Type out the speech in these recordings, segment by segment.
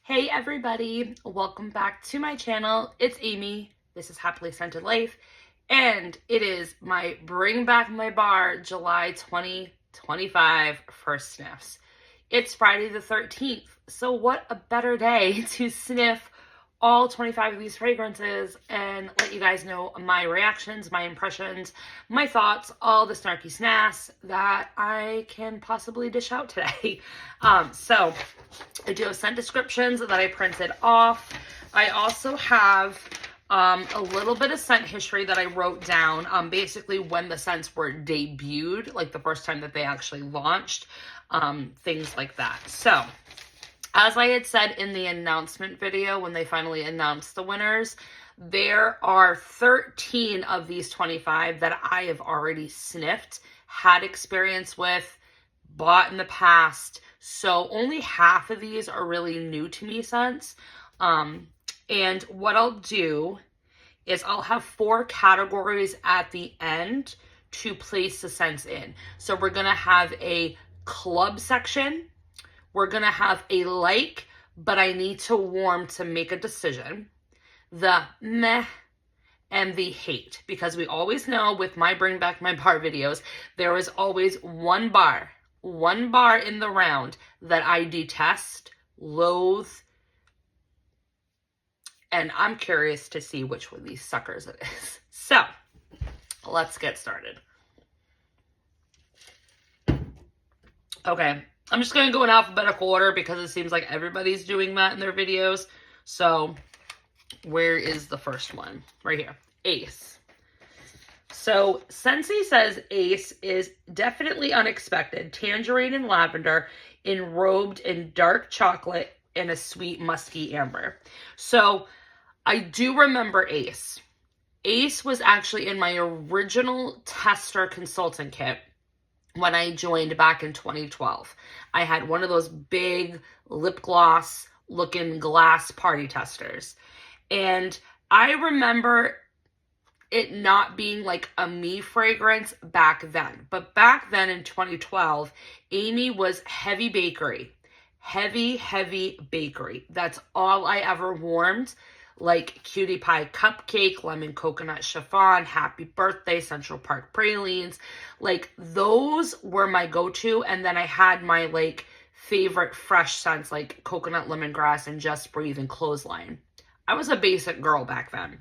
Hey everybody, welcome back to my channel. It's Amy. This is Happily Scented Life, and it is my Bring Back My Bar July 2025 first sniffs. It's Friday the 13th, so what a better day to sniff all 25 of these fragrances and let you guys know my reactions, my impressions, my thoughts, all the snarky snass that I can possibly dish out today. So I do have scent descriptions that I printed off. I also have a little bit of scent history that I wrote down, basically when the scents were debuted, like the first time that they actually launched, things like that. So as I had said in the announcement video, when they finally announced the winners, there are 13 of these 25 that I have already sniffed, had experience with, bought in the past. So only half of these are really new to me scents. And what I'll do is I'll have 4 categories at the end to place the scents in. So we're going to have a club section. We're going to have a like, but I need to warm to make a decision. The meh and the hate. Because we always know with my Bring Back My Bar videos, there is always one bar in the round that I detest, loathe, and I'm curious to see which one of these suckers it is. So, let's get started. Okay, I'm just going to go in alphabetical order because it seems like everybody's doing that in their videos. So, where is the first one? Right here. Ace. So, Scentsy says Ace is definitely unexpected. Tangerine and lavender, enrobed in dark chocolate and a sweet musky amber. So, I do remember Ace. Ace was actually in my original tester consultant kit when I joined back in 2012. I had one of those big lip gloss looking glass party testers. And I remember it not being like a me fragrance back then. But back then in 2012, Amy was heavy bakery. Heavy bakery. That's all I ever warmed. Like Cutie Pie Cupcake, Lemon Coconut Chiffon, Happy Birthday, Central Park Pralines. Like those were my go-to. And then I had my like favorite fresh scents like Coconut Lemongrass and Just Breathe and Clothesline. I was a basic girl back then.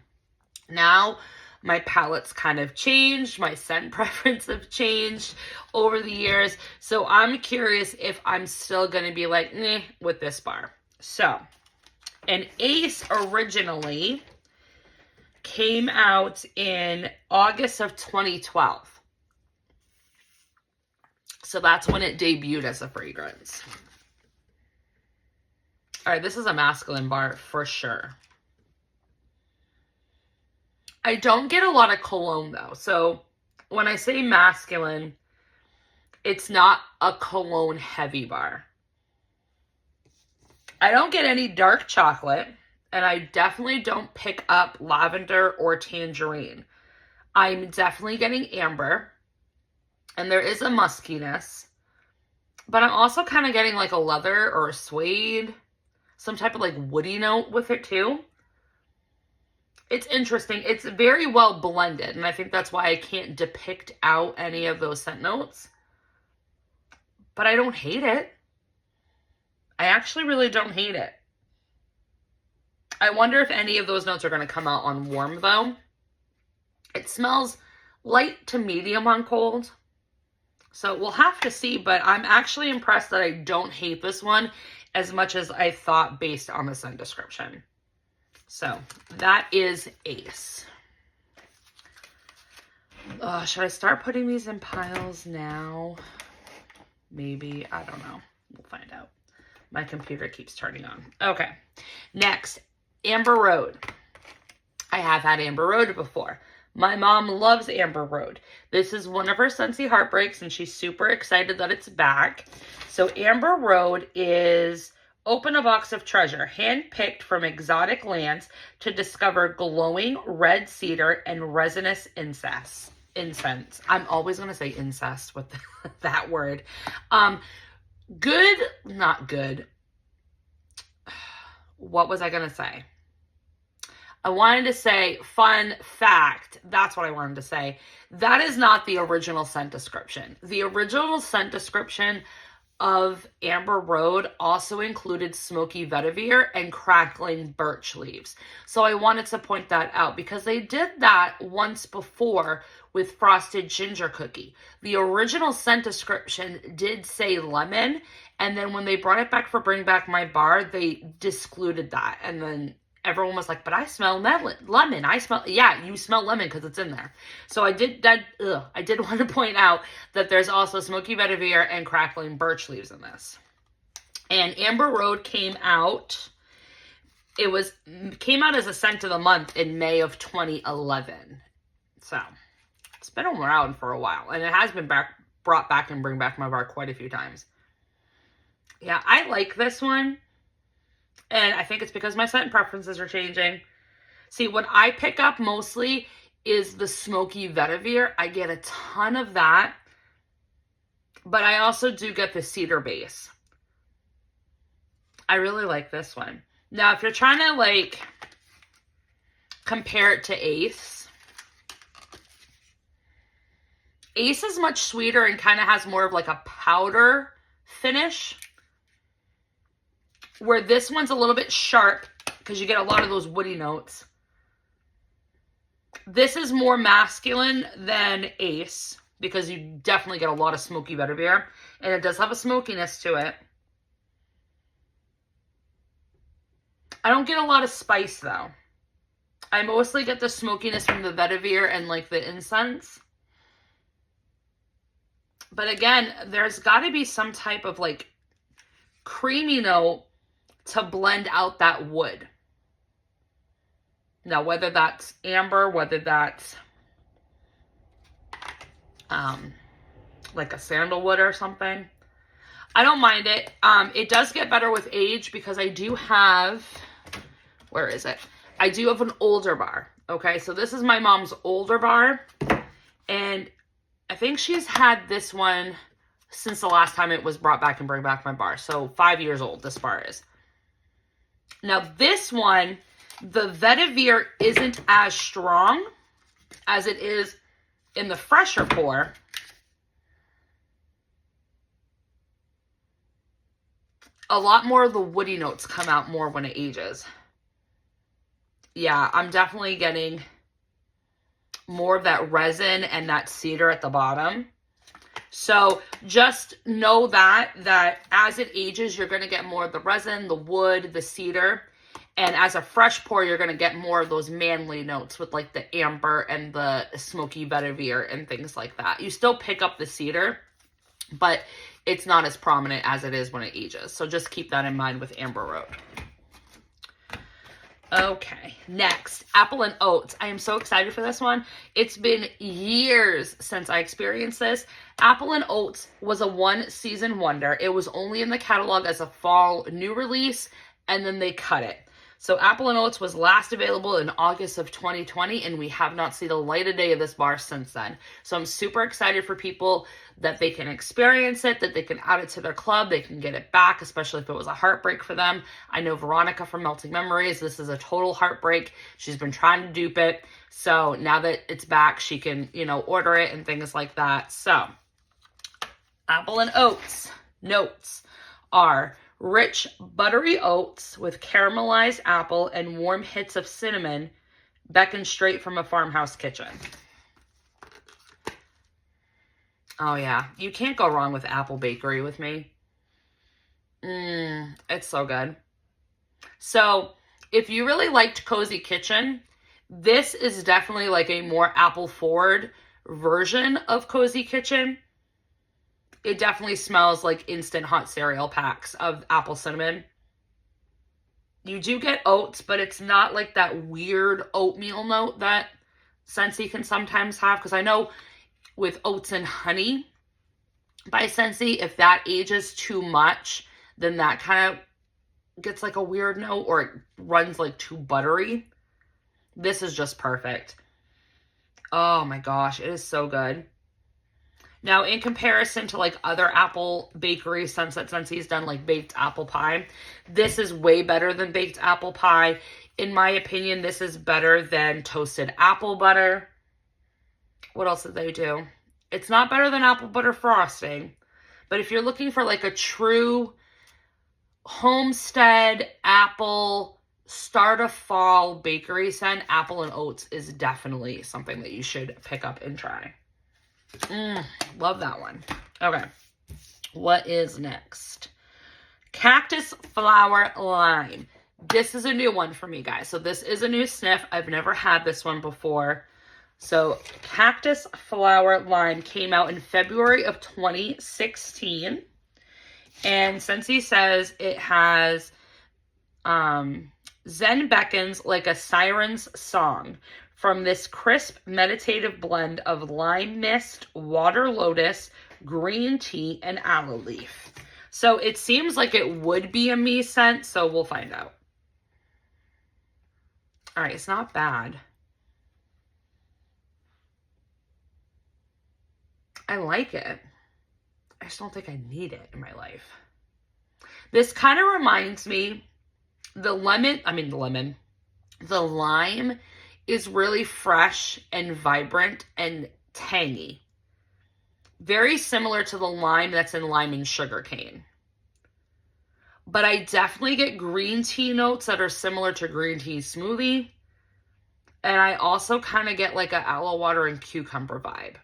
Now my palettes kind of changed. My scent preference have changed over the years. So I'm curious if I'm still going to be like, meh, with this bar. So, and Ace originally came out in August of 2012. So that's when it debuted as a fragrance. All right, this is a masculine bar for sure. I don't get a lot of cologne though. So when I say masculine, it's not a cologne heavy bar. I don't get any dark chocolate, and I definitely don't pick up lavender or tangerine. I'm definitely getting amber, and there is a muskiness, but I'm also kind of getting like a leather or a suede, some type of like woody note with it too. It's interesting. It's very well blended, and I think that's why I can't depict out any of those scent notes. But I don't hate it. I actually really don't hate it. I wonder if any of those notes are going to come out on warm, though. It smells light to medium on cold. So we'll have to see, but I'm actually impressed that I don't hate this one as much as I thought based on the scent description. So that is Ace. Should I start putting these in piles now? Maybe. I don't know. We'll find out. My computer keeps turning on. Okay. Next, Amber Road. I have had Amber Road before. My mom loves Amber Road. This is one of her Scentsy heartbreaks, and she's super excited that it's back. So Amber Road is open a box of treasure, hand-picked from exotic lands to discover glowing red cedar and resinous incense. I'm always going to say incest with that word. Good, not good. what was I going to say? I wanted to say, fun fact, that's what I wanted to say. That is not the original scent description. The original scent description of Amber Road also included smoky vetiver and crackling birch leaves. So I wanted to point that out because they did that once before with frosted ginger cookie. The original scent description did say lemon, and then when they brought it back for Bring Back My Bar, they discluded that, and then everyone was like, but I smell lemon. I smell, yeah, you smell lemon because it's in there. So I did that. I did want to point out that there's also smoky vetiver and crackling birch leaves in this. And Amber Road came out. It came out as a scent of the month in May of 2011. So it's been around for a while, and it has been brought back and Bring Back My Bar quite a few times. Yeah, I like this one. And I think it's because my scent preferences are changing. See, what I pick up mostly is the smoky vetiver. I get a ton of that. But I also do get the cedar base. I really like this one. Now, if you're trying to, like, compare it to Ace. Ace is much sweeter and kind of has more of, like, a powder finish. Where this one's a little bit sharp because you get a lot of those woody notes. This is more masculine than Ace because you definitely get a lot of smoky vetiver. And it does have a smokiness to it. I don't get a lot of spice though. I mostly get the smokiness from the vetiver and like the incense. But again, there's got to be some type of like creamy note to blend out that wood. Now, whether that's amber, whether that's like a sandalwood or something, I don't mind it. It does get better with age because I do have, where is it? I do have an older bar. Okay, so this is my mom's older bar, and I think she's had this one since the last time it was brought back and Bring Back My Bar. So 5 years old, this bar is. Now this one, the vetiver isn't as strong as it is in the fresher pour. A lot more of the woody notes come out more when it ages. Yeah, I'm definitely getting more of that resin and that cedar at the bottom. So just know that as it ages, you're going to get more of the resin, the wood, the cedar. And as a fresh pour, you're going to get more of those manly notes with like the amber and the smoky vetiver and things like that. You still pick up the cedar, but it's not as prominent as it is when it ages. So just keep that in mind with Amber Road. Okay, next, apple and oats. I am so excited for this one. It's been years since I experienced this. Apple and oats was a one-season wonder. It was only in the catalog as a fall new release, and then they cut it. So apple and oats was last available in August of 2020, and we have not seen the light of day of this bar since then. So I'm super excited for people that they can experience it, that they can add it to their club, they can get it back, especially if it was a heartbreak for them. I know Veronica from Melting Memories, this is a total heartbreak. She's been trying to dupe it. So now that it's back, she can, order it and things like that. So apple and oats notes are rich, buttery oats with caramelized apple and warm hits of cinnamon, beckoned straight from a farmhouse kitchen. Oh yeah, you can't go wrong with apple bakery with me. It's so good. So if you really liked Cozy Kitchen, this is definitely like a more apple forward version of Cozy Kitchen. It definitely smells like instant hot cereal packs of apple cinnamon. You do get oats, but it's not like that weird oatmeal note that Scentsy can sometimes have. Because I know with oats and honey by Scentsy, if that ages too much, then that kind of gets like a weird note, or it runs like too buttery. This is just perfect. Oh my gosh, it is so good. Now, in comparison to like other apple bakery scents that Scentsy's done, like baked apple pie, this is way better than baked apple pie. In my opinion, this is better than toasted apple butter. What else did they do? It's not better than apple butter frosting, but if you're looking for like a true homestead apple start of fall bakery scent, apple and oats is definitely something that you should pick up and try. Love that one. Okay. What is next? Cactus Flower Lime. This is a new one for me, guys. So this is a new sniff. I've never had this one before. So Cactus Flower Lime came out in February of 2016. And Scentsy says it has Zen beckons like a siren's song from this crisp meditative blend of lime mist, water lotus, green tea, and aloe leaf. So it seems like it would be a me scent, so we'll find out. All right, it's not bad. I like it. I just don't think I need it in my life. This kind of reminds me, the lime is really fresh and vibrant and tangy. Very similar to the lime that's in lime and sugarcane. But I definitely get green tea notes that are similar to green tea smoothie. And I also kind of get like an aloe water and cucumber vibe.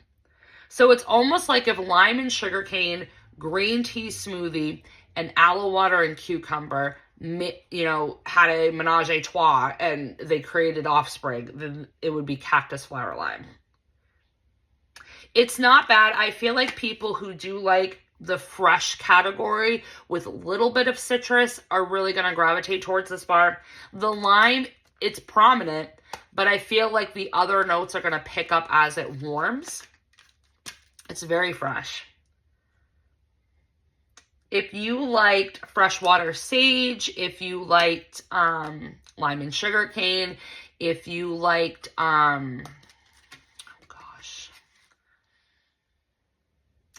So it's almost like if lime and sugarcane, green tea smoothie, and aloe water and cucumber, had a menage a trois and they created offspring, then it would be Cactus Flower Lime. It's not bad. I feel like people who do like the fresh category with a little bit of citrus are really going to gravitate towards this bar. The lime, it's prominent, but I feel like the other notes are going to pick up as it warms. It's very fresh. If you liked freshwater sage, if you liked lime and sugarcane, if you liked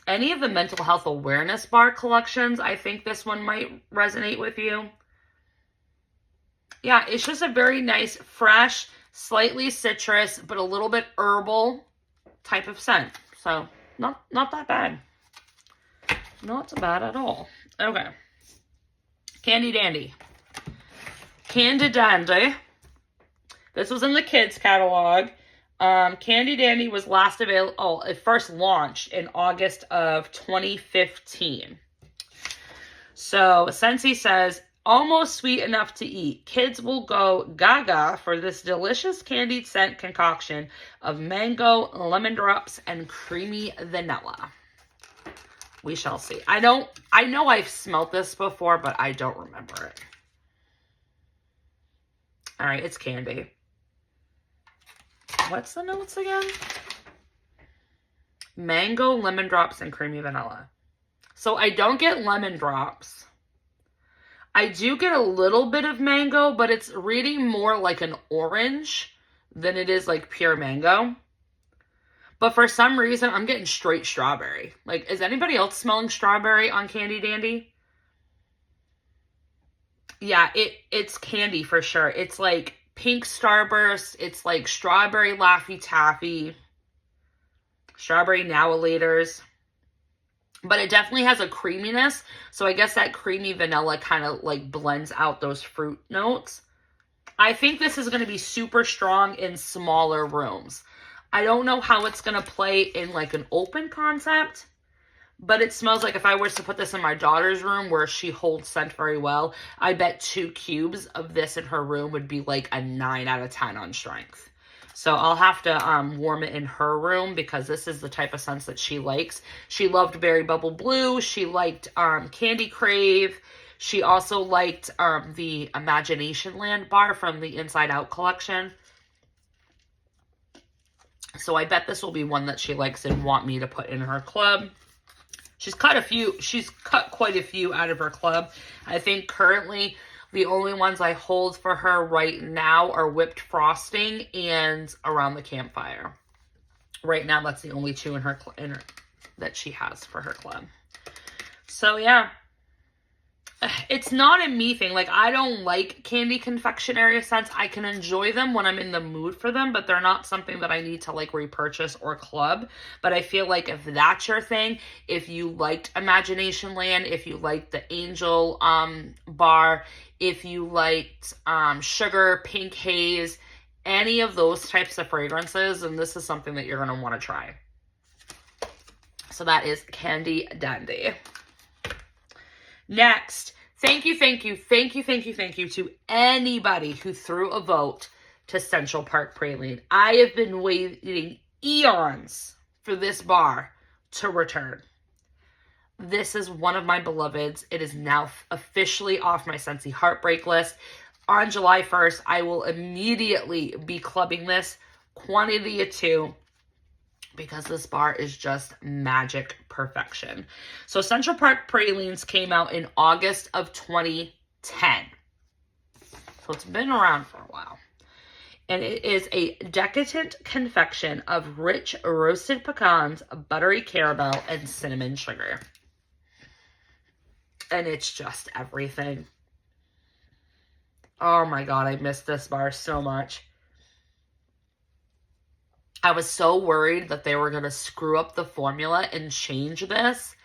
any of the mental health awareness bar collections, I think this one might resonate with you. Yeah, it's just a very nice, fresh, slightly citrus, but a little bit herbal type of scent. So not that bad. Not bad at all. Okay. Candy Dandy. Candy Dandy. This was in the kids catalog. Candy Dandy was last available. It first launched in August of 2015. So Scentsy says, almost sweet enough to eat. Kids will go gaga for this delicious candied scent concoction of mango, lemon drops, and creamy vanilla. We shall see. I know I've smelt this before, but I don't remember it. All right, it's candy. What's the notes again? Mango, lemon drops, and creamy vanilla. So I don't get lemon drops. I do get a little bit of mango, but it's reading more like an orange than it is like pure mango. But for some reason, I'm getting straight strawberry. Like, is anybody else smelling strawberry on Candy Dandy? Yeah, it's candy for sure. It's like pink Starburst. It's like strawberry Laffy Taffy. Strawberry Nowalators. But it definitely has a creaminess. So I guess that creamy vanilla kind of like blends out those fruit notes. I think this is going to be super strong in smaller rooms. I don't know how it's going to play in like an open concept, but it smells like if I was to put this in my daughter's room where she holds scent very well, I bet 2 cubes of this in her room would be like a 9 out of 10 on strength. So I'll have to warm it in her room because this is the type of scents that she likes. She loved Berry Bubble Blue. She liked Candy Crave. She also liked the Imagination Land bar from the Inside Out collection. So I bet this will be one that she likes and want me to put in her club. She's cut quite a few out of her club. I think currently the only ones I hold for her right now are Whipped Frosting and Around the Campfire. Right now, that's the only 2 in her that she has for her club. So yeah, it's not a me thing. Like, I don't like candy confectionery scents. I can enjoy them when I'm in the mood for them, but they're not something that I need to like repurchase or club. But I feel like if that's your thing, if you liked Imagination Land, if you liked the Angel bar, if you liked Sugar, Pink Haze, any of those types of fragrances, and this is something that you're going to want to try. So that is Candy Dandy. Next, thank you to anybody who threw a vote to Central Park Praline. I have been waiting eons for this bar to return. This is one of my beloveds. It is now officially off my Scentsy Heartbreak list. On July 1st, I will immediately be clubbing this, quantity of 2, because this bar is just magic perfection. So Central Park Pralines came out in August of 2010. So it's been around for a while. And it is a decadent confection of rich roasted pecans, buttery caramel, and cinnamon sugar. And it's just everything. Oh my God, I miss this bar so much. I was so worried that they were going to screw up the formula and change this.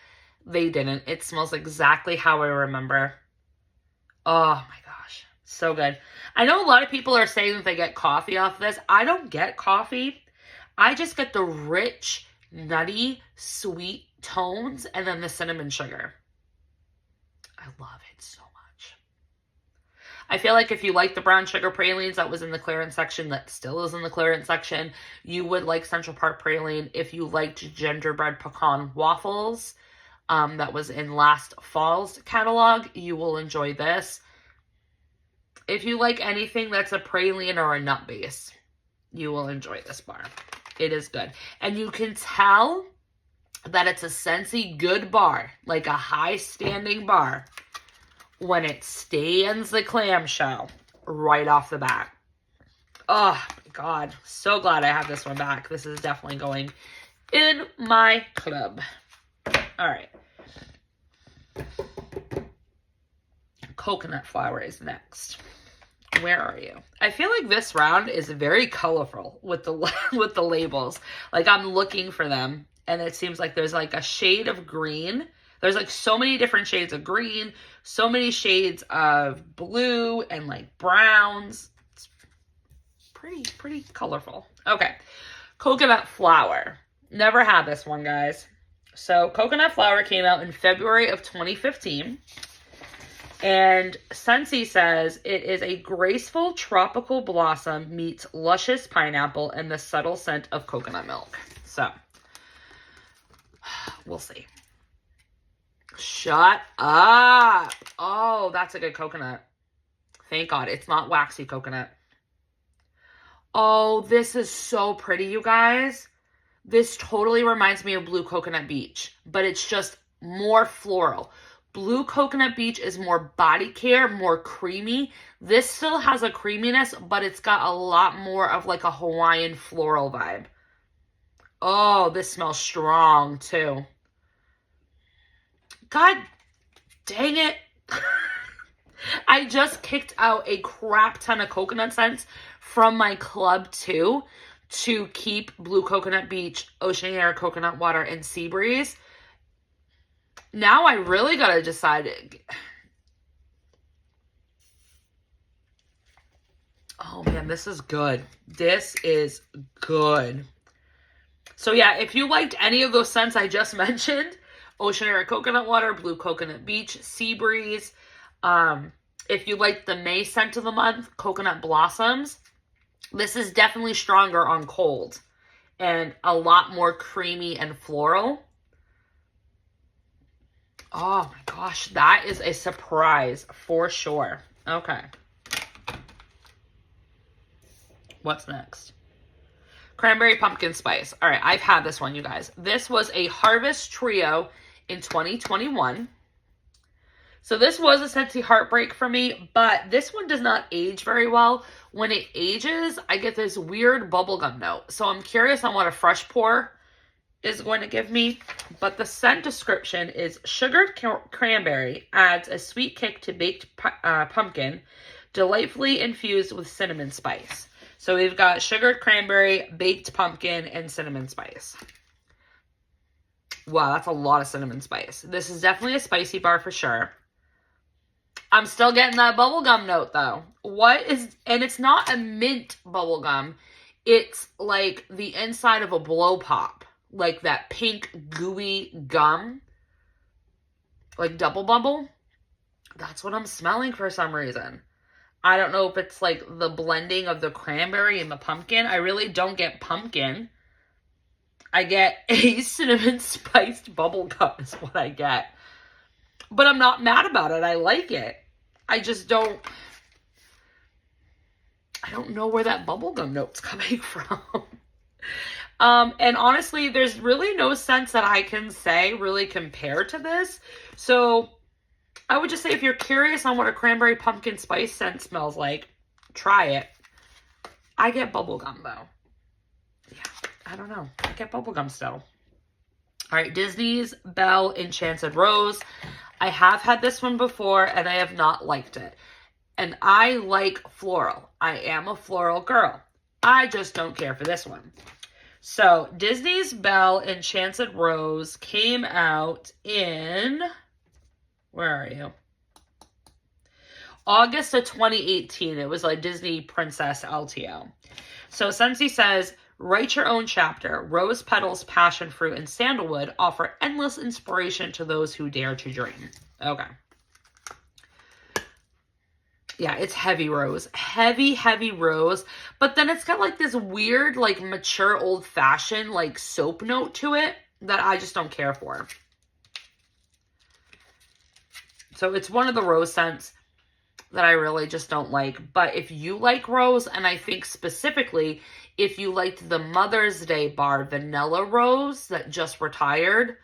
They didn't. It smells exactly how I remember. Oh my gosh. So good. I know a lot of people are saying that they get coffee off this. I don't get coffee. I just get the rich, nutty, sweet tones and then the cinnamon sugar. I love it so much. I feel like if you like the brown sugar pralines that was in the clearance section, that still is in the clearance section, you would like Central Park Praline. If you liked gingerbread pecan waffles, that was in last fall's catalog, you will enjoy this. If you like anything that's a praline or a nut base, you will enjoy this bar. It is good. And you can tell that it's a Scentsy good bar, like a high standing bar, when it stands the clamshell right off the bat. Oh my God. So glad I have this one back. This is definitely going in my club. All right. Coconut flower is next. Where are you? I feel like this round is very colorful with the labels. Like, I'm looking for them and it seems like there's like a shade of green. There's like so many different shades of green, so many shades of blue and like browns. It's pretty colorful. Okay. Coconut flower. Never had this one, guys. So coconut flower came out in February of 2015. And Scentsy says it is a graceful tropical blossom meets luscious pineapple and the subtle scent of coconut milk. So we'll see. Shut up. Oh, that's a good coconut. Thank God it's not waxy coconut. Oh, this is so pretty, you guys. This totally reminds me of Blue Coconut Beach, but it's just more floral. Blue Coconut Beach is more body care, more creamy. This still has a creaminess, but it's got a lot more of like a Hawaiian floral vibe. Oh, this smells strong too. God dang it. I just kicked out a crap ton of coconut scents from my club too to keep Blue Coconut Beach, Ocean Air, Coconut Water, and Sea Breeze. Now I really gotta decide. Oh man, this is good. This is good. So yeah, if you liked any of those scents I just mentioned, Ocean Air Coconut Water, Blue Coconut Beach, Sea Breeze. If you like the May scent of the month, Coconut Blossoms, this is definitely stronger on cold and a lot more creamy and floral. Oh my gosh, that is a surprise for sure. Okay. What's next? Cranberry Pumpkin Spice. All right, I've had this one, you guys. This was a Harvest Trio in 2021. So this was a Scentsy Heartbreak for me, but this one does not age very well. When it ages, I get this weird bubblegum note. So I'm curious on what a fresh pour is going to give me, but the scent description is sugared cranberry adds a sweet kick to baked pumpkin, delightfully infused with cinnamon spice. So we've got sugared cranberry, baked pumpkin, and cinnamon spice. Wow, that's a lot of cinnamon spice. This is definitely a spicy bar for sure. I'm still getting that bubblegum note though. And it's not a mint bubblegum. It's like the inside of a blow pop. Like that pink gooey gum. Like double bubble. That's what I'm smelling for some reason. I don't know if it's like the blending of the cranberry and the pumpkin. I really don't get pumpkin. I get a cinnamon spiced bubble gum is what I get. But I'm not mad about it. I like it. I don't know where that bubblegum note's coming from. And honestly, there's really no scents that I can say really compare to this. So I would just say if you're curious on what a cranberry pumpkin spice scent smells like, try it. I get bubblegum though. Yeah, I don't know. I get bubblegum still. All right, Disney's Belle Enchanted Rose. I have had this one before and I have not liked it. And I like floral. I am a floral girl. I just don't care for this one. So Disney's Belle Enchanted Rose came out in, where are you? August of 2018. It was like Disney Princess LTO. So Scentsy says, write your own chapter. Rose petals, passion fruit, and sandalwood offer endless inspiration to those who dare to dream. Okay. Yeah, it's heavy rose. Heavy, heavy rose. But then it's got like this weird, like mature old-fashioned, like soap note to it that I just don't care for. So it's one of the rose scents that I really just don't like. But if you like rose, and I think specifically if you liked the Mother's Day bar Vanilla Rose that just retired,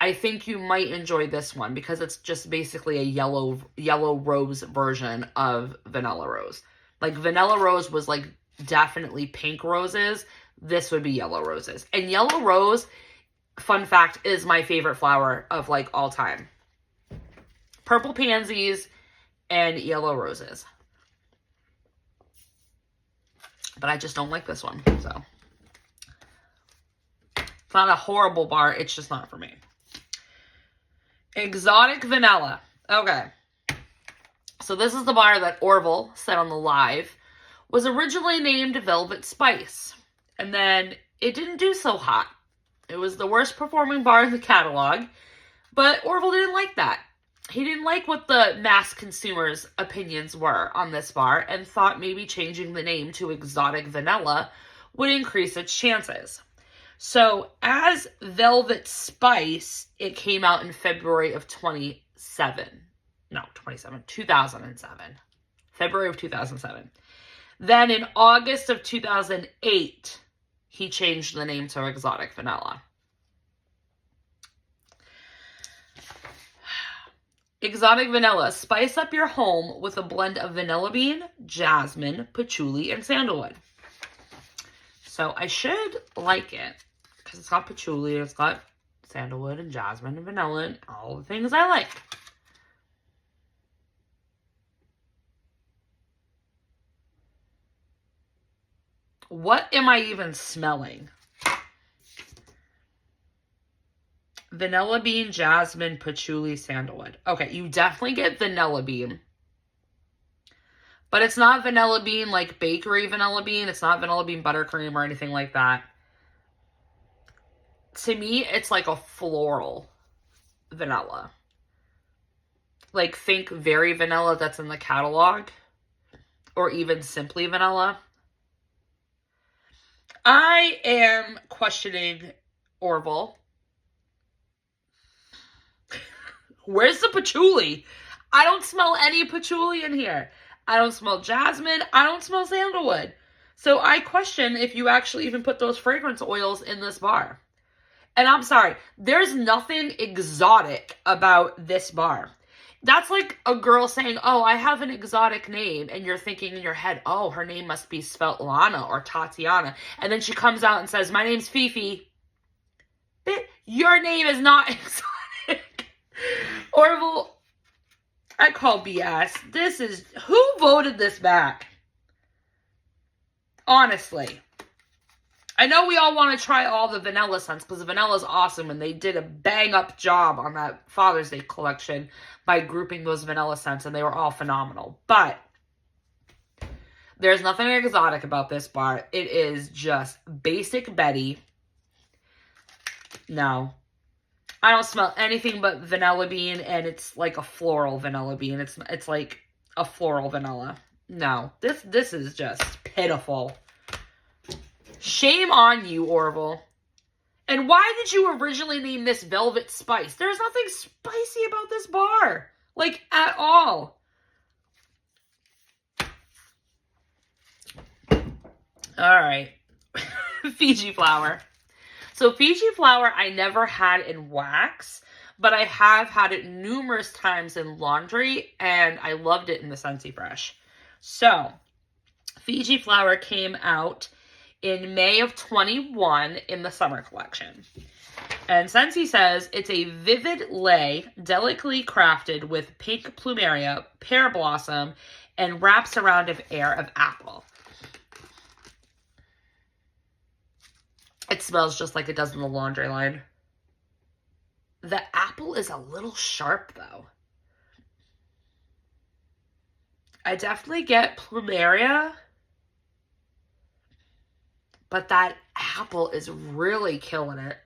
I think you might enjoy this one because it's just basically a yellow rose version of Vanilla Rose. Like Vanilla Rose was like definitely pink roses. This would be yellow roses. And yellow rose, fun fact, is my favorite flower of like all time. Purple pansies and yellow roses. But I just don't like this one. So it's not a horrible bar. It's just not for me. Exotic Vanilla. Okay. So this is the bar that Orville said on the live was originally named Velvet Spice. And then it didn't do so hot. It was the worst performing bar in the catalog. But Orville didn't like that. He didn't like what the mass consumers' opinions were on this bar and thought maybe changing the name to Exotic Vanilla would increase its chances. So as Velvet Spice, it came out in February of 2007. February of 2007. Then in August of 2008, he changed the name to Exotic Vanilla. Exotic Vanilla. Spice up your home with a blend of vanilla bean, jasmine, patchouli, and sandalwood. So I should like it because it's got patchouli, it's got sandalwood and jasmine and vanilla and all the things I like. What am I even smelling? Vanilla bean, jasmine, patchouli, sandalwood. Okay, you definitely get vanilla bean. But it's not vanilla bean like bakery vanilla bean. It's not vanilla bean buttercream or anything like that. To me, it's like a floral vanilla. Like think Very Vanilla that's in the catalog. Or even Simply Vanilla. I am questioning Orville. Where's the patchouli? I don't smell any patchouli in here. I don't smell jasmine. I don't smell sandalwood. So I question if you actually even put those fragrance oils in this bar. And I'm sorry, there's nothing exotic about this bar. That's like a girl saying, oh, I have an exotic name. And you're thinking in your head, oh, her name must be Svetlana or Tatiana. And then she comes out and says, my name's Fifi. Your name is not exotic. Orville, I call BS. This is, who voted this back? Honestly. I know we all want to try all the vanilla scents because the vanilla is awesome and they did a bang up job on that Father's Day collection by grouping those vanilla scents and they were all phenomenal. But there's nothing exotic about this bar. It is just basic Betty. No. I don't smell anything but vanilla bean, and it's like a floral vanilla bean. It's like a floral vanilla. No. This is just pitiful. Shame on you, Orville. And why did you originally name this Velvet Spice? There's nothing spicy about this bar. Like, at all. Alright. Fiji flower. So Fiji flower I never had in wax, but I have had it numerous times in laundry, and I loved it in the Scentsy Fresh. So, Fiji flower came out in May of 21 in the summer collection. And Scentsy says it's a vivid lei, delicately crafted with pink plumeria, pear blossom, and wraps around of air of apple. It smells just like it does in the laundry line. The apple is a little sharp, though. I definitely get plumeria, but that apple is really killing it.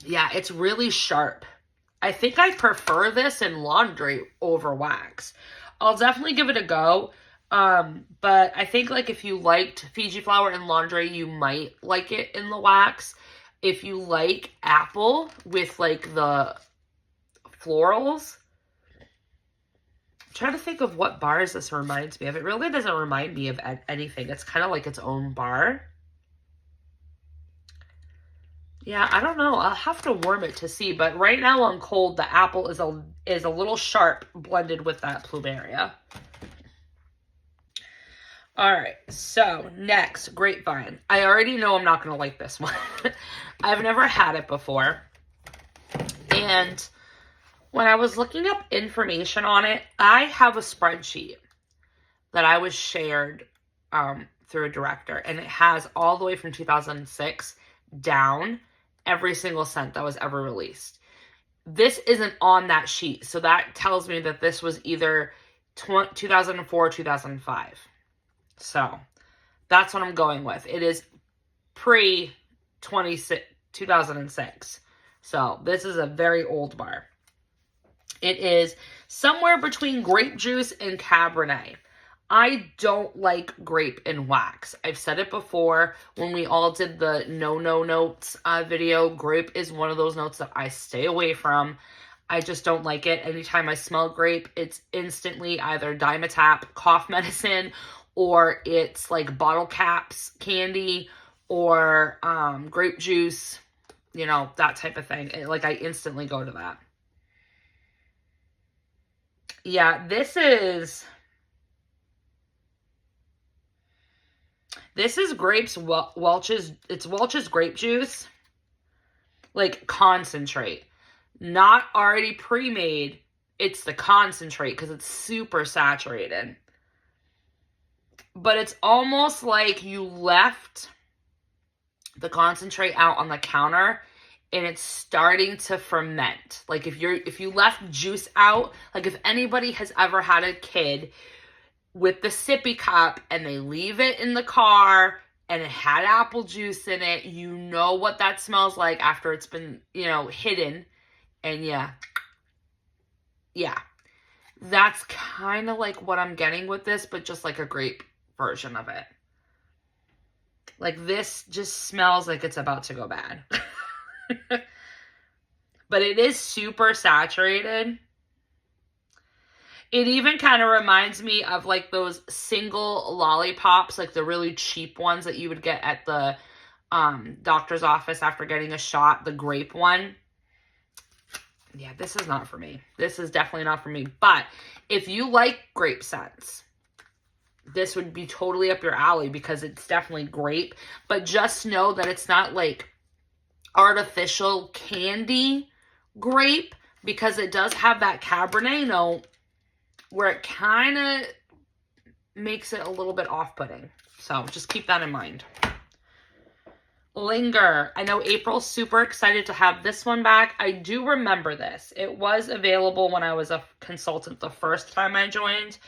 Yeah, it's really sharp. I think I prefer this in laundry over wax. I'll definitely give it a go. But I think, like, if you liked Fiji flower in laundry, you might like it in the wax. If you like apple with, like, the florals, I'm trying to think of what bars this reminds me of. It really doesn't remind me of anything. It's kind of like its own bar. Yeah, I don't know. I'll have to warm it to see. But right now on cold, the apple is a little sharp blended with that plumeria. All right, so next, grapevine. I already know I'm not going to like this one. I've never had it before. And when I was looking up information on it, I have a spreadsheet that I was shared through a director. And it has all the way from 2006 down every single scent that was ever released. This isn't on that sheet. So that tells me that this was either 2004 or 2005. So, that's what I'm going with. It is pre-2006. So, this is a very old bar. It is somewhere between grape juice and Cabernet. I don't like grape in wax. I've said it before when we all did the no notes video. Grape is one of those notes that I stay away from. I just don't like it. Anytime I smell grape, it's instantly either Dimetap, cough medicine, or it's like bottle caps, candy, or grape juice, you know, that type of thing. Like, I instantly go to that. Yeah, this is grapes, Welch's, it's Welch's grape juice, like concentrate. Not already pre-made, it's the concentrate because it's super saturated. But it's almost like you left the concentrate out on the counter and it's starting to ferment. Like if you left juice out, like if anybody has ever had a kid with the sippy cup and they leave it in the car and it had apple juice in it, you know what that smells like after it's been, you know, hidden. And yeah. That's kind of like what I'm getting with this, but just like a grape version of it. Like, this just smells like it's about to go bad. But it is super saturated. It even kind of reminds me of like those single lollipops, like the really cheap ones that you would get at the doctor's office after getting a shot, the grape one. Yeah, this is not for me. This is definitely not for me. But if you like grape scents, this would be totally up your alley because it's definitely grape. But just know that it's not like artificial candy grape, because it does have that Cabernet note where it kind of makes it a little bit off-putting. So just keep that in mind. Linger. I know April's super excited to have this one back. I do remember this. It was available when I was a consultant the first time I joined.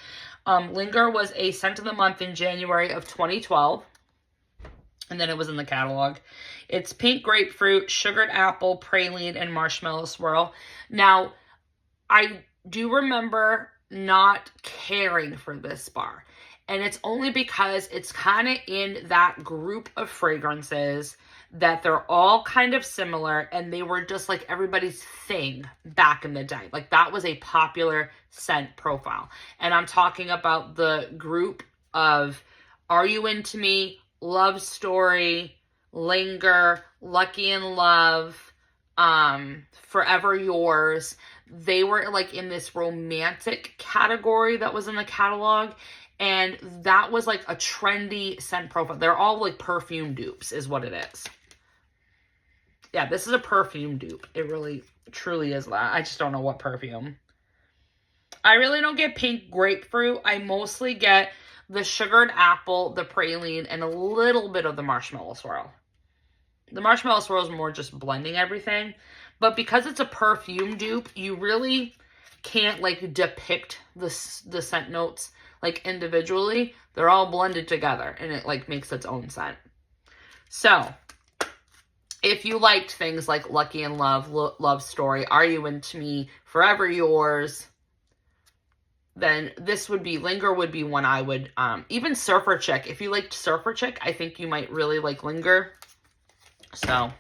Linger was a scent of the month in January of 2012. And then it was in the catalog. It's pink grapefruit, sugared apple, praline, and marshmallow swirl. Now, I do remember not caring for this bar. And it's only because it's kind of in that group of fragrances that they're all kind of similar, and they were just like everybody's thing back in the day. Like, that was a popular scent profile. And I'm talking about the group of Are You Into Me, Love Story, Linger, Lucky in Love, Forever Yours. They were like in this romantic category that was in the catalog. And that was like a trendy scent profile. They're all like perfume dupes is what it is. Yeah, this is a perfume dupe. It really, truly is that. I just don't know what perfume. I really don't get pink grapefruit. I mostly get the sugared apple, the praline, and a little bit of the marshmallow swirl. The marshmallow swirl is more just blending everything. But because it's a perfume dupe, you really can't like depict the scent notes like individually. They're all blended together and it like makes its own scent. So if you liked things like Lucky in Love, Love Story, Are You Into Me, Forever Yours, then this would be, Linger would be one I would, even Surfer Chick. If you liked Surfer Chick, I think you might really like Linger. So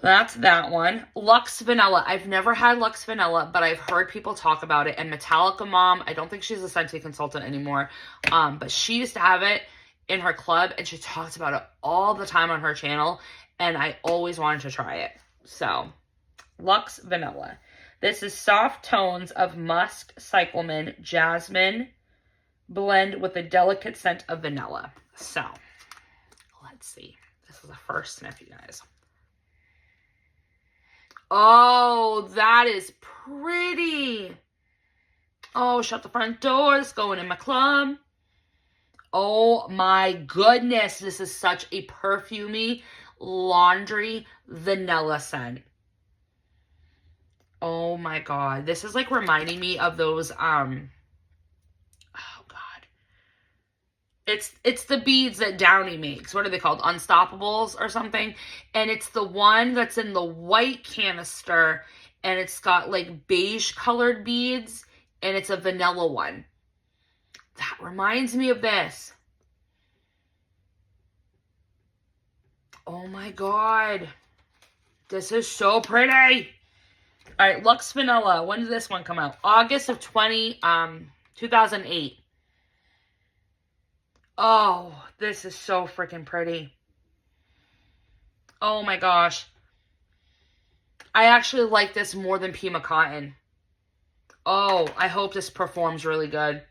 that's that one. Luxe Vanilla. I've never had Luxe Vanilla, but I've heard people talk about it. And Metallica Mom, I don't think she's a Scentsy consultant anymore, but she used to have it in her club, and she talks about it all the time on her channel, and I always wanted to try it. So, Luxe Vanilla. This is soft tones of musk, cyclamen, jasmine, blend with a delicate scent of vanilla. So, let's see. This is the first sniff, you guys. Oh, that is pretty. Oh, shut the front doors, going in my club. Oh my goodness, this is such a perfumey laundry vanilla scent. Oh my god, this is like reminding me of those, oh god. It's the beads that Downy makes. What are they called? Unstoppables or something? And it's the one that's in the white canister, and it's got like beige colored beads, and it's a vanilla one. That reminds me of this. Oh my god. This is so pretty. All right, Luxe Vanilla. When did this one come out? August of 2008. Oh, this is so freaking pretty. Oh my gosh. I actually like this more than Pima Cotton. Oh, I hope this performs really good.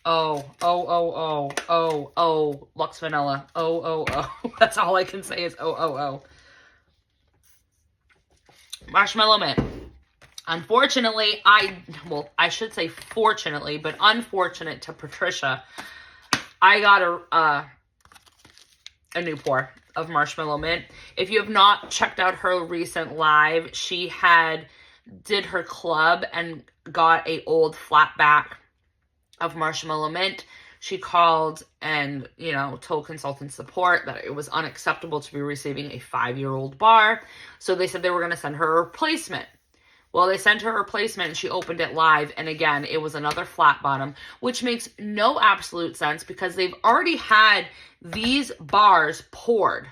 Oh, Luxe Vanilla. Oh. That's all I can say is oh. Marshmallow Mint. Unfortunately, I should say fortunately, but unfortunate to Patricia, I got a new pour of Marshmallow Mint. If you have not checked out her recent live, she did her club and got a old flat back of Marshmallow Mint. She called and, told consultant support that it was unacceptable to be receiving a 5-year-old bar. So they said they were going to send her a replacement. Well, they sent her a replacement and she opened it live. And again, it was another flat bottom, which makes no absolute sense because they've already had these bars poured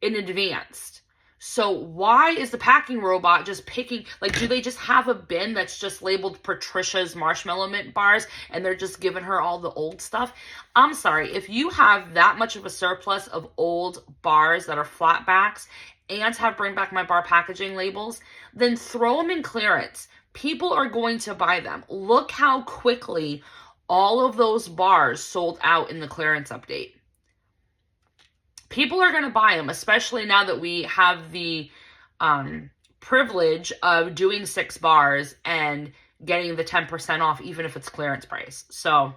in advance. So why is the packing robot just picking, do they just have a bin that's just labeled Patricia's Marshmallow Mint bars and they're just giving her all the old stuff? I'm sorry, if you have that much of a surplus of old bars that are flat backs and have Bring Back My Bar packaging labels, then throw them in clearance. People are going to buy them. Look how quickly All of those bars sold out in the clearance update. People are going to buy them, especially now that we have the privilege of doing 6 bars and getting the 10% off, even if it's clearance price. So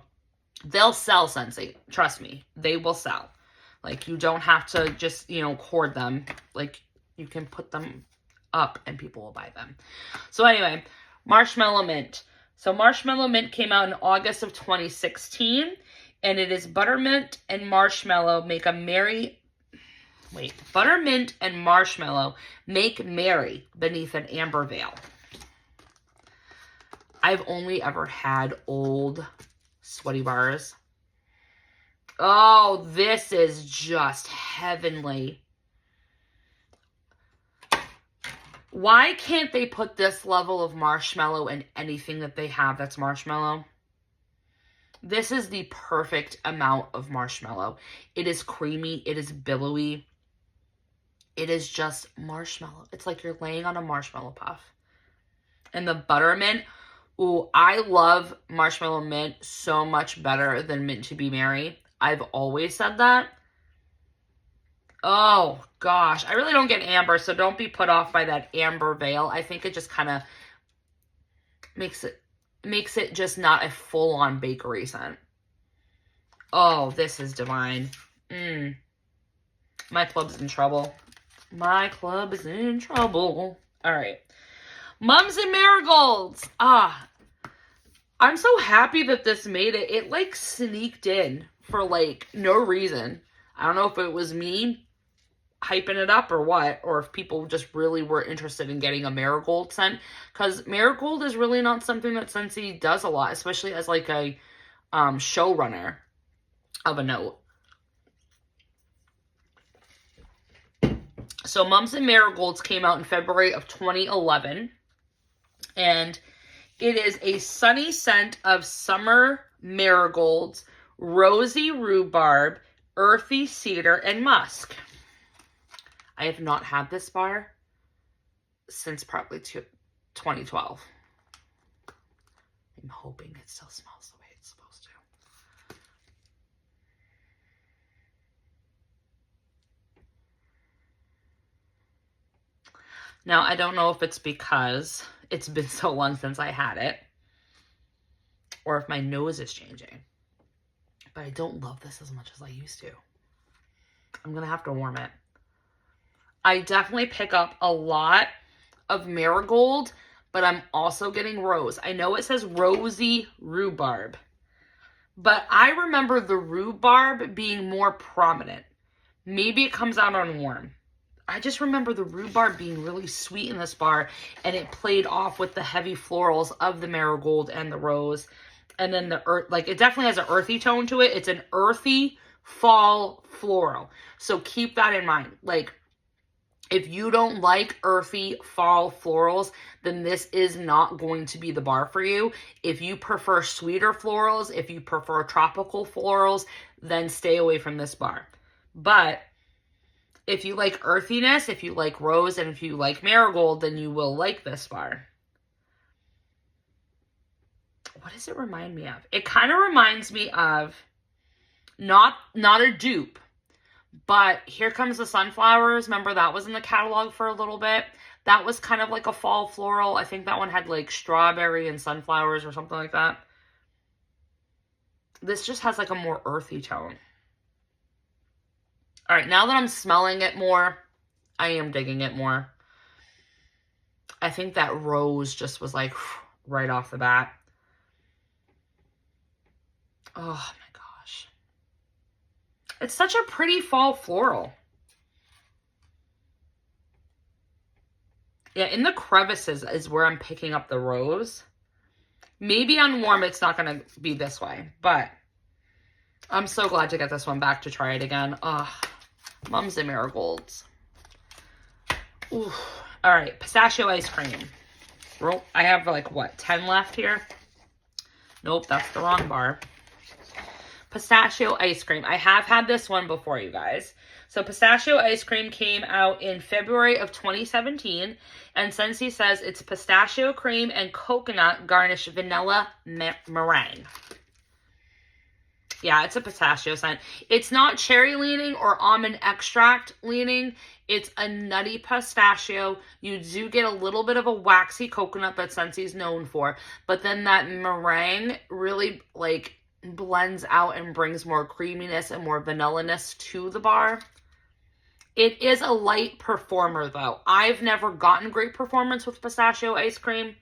they'll sell, Scentsy. Trust me, they will sell. Like, you don't have to just, you know, hoard them. Like, you can put them up and people will buy them. So anyway, Marshmallow Mint. So Marshmallow Mint came out in August of 2016, and it is buttermint and marshmallow make a merry... Wait, buttermint and marshmallow make merry beneath an amber veil. I've only ever had old sweaty bars. Oh, this is just heavenly. Why can't they put this level of marshmallow in anything that they have that's marshmallow? This is the perfect amount of marshmallow. It is creamy. It is billowy. It is just marshmallow. It's like you're laying on a marshmallow puff. And the buttermint, ooh, I love Marshmallow Mint so much better than Mint to be Merry. I've always said that. Oh, gosh. I really don't get amber, so don't be put off by that amber veil. I think it just kind of makes it just not a full-on bakery scent. Oh, this is divine. My club's in trouble. My club is in trouble. All right. Mums and Marigolds. I'm so happy that this made it. It, like, sneaked in for, like, no reason. I don't know if it was me hyping it up or what, or if people just really were interested in getting a marigold scent, because marigold is really not something that Scentsy does a lot, especially as, like, a showrunner of a note. So Mums and Marigolds came out in February of 2011, and it is a sunny scent of summer marigolds, rosy rhubarb, earthy cedar, and musk. I have not had this bar since probably 2012. I'm hoping it still smells the way it's supposed to. Now, I don't know if it's because it's been so long since I had it, or if my nose is changing, but I don't love this as much as I used to. I'm going to have to warm it. I definitely pick up a lot of marigold, but I'm also getting rose. I know it says rosy rhubarb, but I remember the rhubarb being more prominent. Maybe it comes out on warm. I just remember the rhubarb being really sweet in this bar, and it played off with the heavy florals of the marigold and the rose. And then the earth, like, it definitely has an earthy tone to it. It's an earthy fall floral. So keep that in mind. Like, if you don't like earthy fall florals, then this is not going to be the bar for you. If you prefer sweeter florals, if you prefer tropical florals, then stay away from this bar. But if you like earthiness, if you like rose, and if you like marigold, then you will like this bar. What does it remind me of? It kind of reminds me of, not a dupe, but Here Comes the Sunflowers. Remember that was in the catalog for a little bit? That was kind of like a fall floral. I think that one had like strawberry and sunflowers or something like that. This just has like a more earthy tone. All right, now that I'm smelling it more, I am digging it more. I think that rose just was like right off the bat. Oh my gosh. It's such a pretty fall floral. Yeah, in the crevices is where I'm picking up the rose. Maybe on warm it's not going to be this way, but I'm so glad to get this one back to try it again. Mums and Marigolds. Ooh. All right, pistachio ice cream. I have like, what, 10 left here? Nope, that's the wrong bar. Pistachio ice cream. I have had this one before, you guys. So pistachio ice cream came out in February of 2017. And Scentsy says it's pistachio cream and coconut garnished vanilla meringue. Yeah, it's a pistachio scent. It's not cherry leaning or almond extract leaning. It's a nutty pistachio. You do get a little bit of a waxy coconut that Scentsy's known for, but then that meringue really like blends out and brings more creaminess and more vanilla-ness to the bar. It is a light performer though. I've never gotten great performance with pistachio ice cream.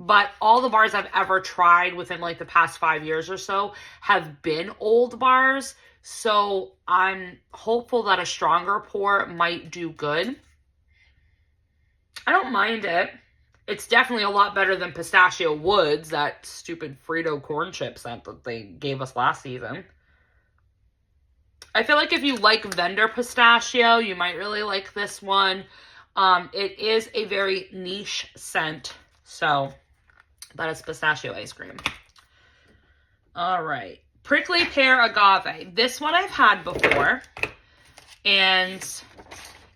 But all the bars I've ever tried within like the past 5 years or so have been old bars. So I'm hopeful that a stronger pour might do good. I don't mind it. It's definitely a lot better than Pistachio Woods, that stupid Frito corn chip scent that they gave us last season. I feel like if you like vendor pistachio, you might really like this one. It is a very niche scent. So that is pistachio ice cream. All right. Prickly Pear Agave. This one I've had before. And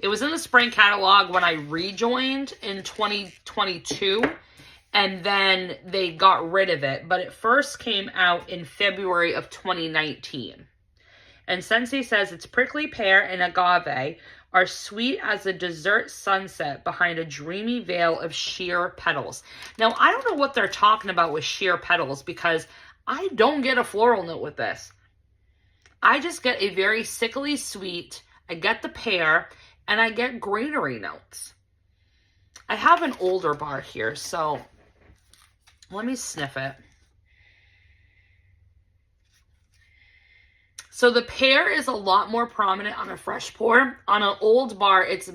it was in the spring catalog when I rejoined in 2022. And then they got rid of it. But it first came out in February of 2019. And Scentsy says it's prickly pear and agave are sweet as a dessert sunset behind a dreamy veil of sheer petals. Now, I don't know what they're talking about with sheer petals because I don't get a floral note with this. I just get a very sickly sweet, I get the pear, and I get greenery notes. I have an older bar here, so let me sniff it. So the pear is a lot more prominent on a fresh pour. On an old bar, it's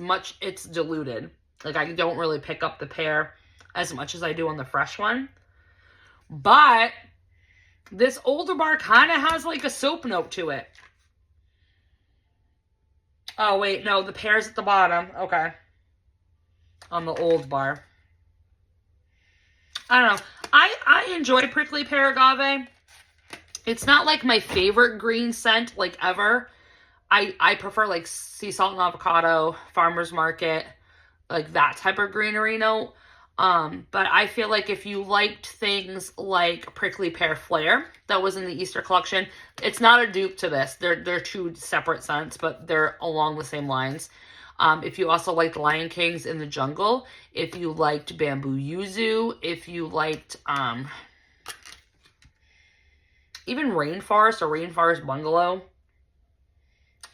diluted. Like I don't really pick up the pear as much as I do on the fresh one. But this older bar kind of has like a soap note to it. Oh wait, no, the pear's at the bottom. Okay. On the old bar. I don't know. I enjoy prickly pear agave. It's not like my favorite green scent like ever. I prefer like sea salt and avocado, farmer's market, like that type of greenery note. But I feel like if you liked things like prickly pear flare that was in the Easter collection, it's not a dupe to this. They're two separate scents, but they're along the same lines. If you also liked Lion Kings in the Jungle, if you liked Bamboo Yuzu, if you liked even Rainforest or Rainforest Bungalow,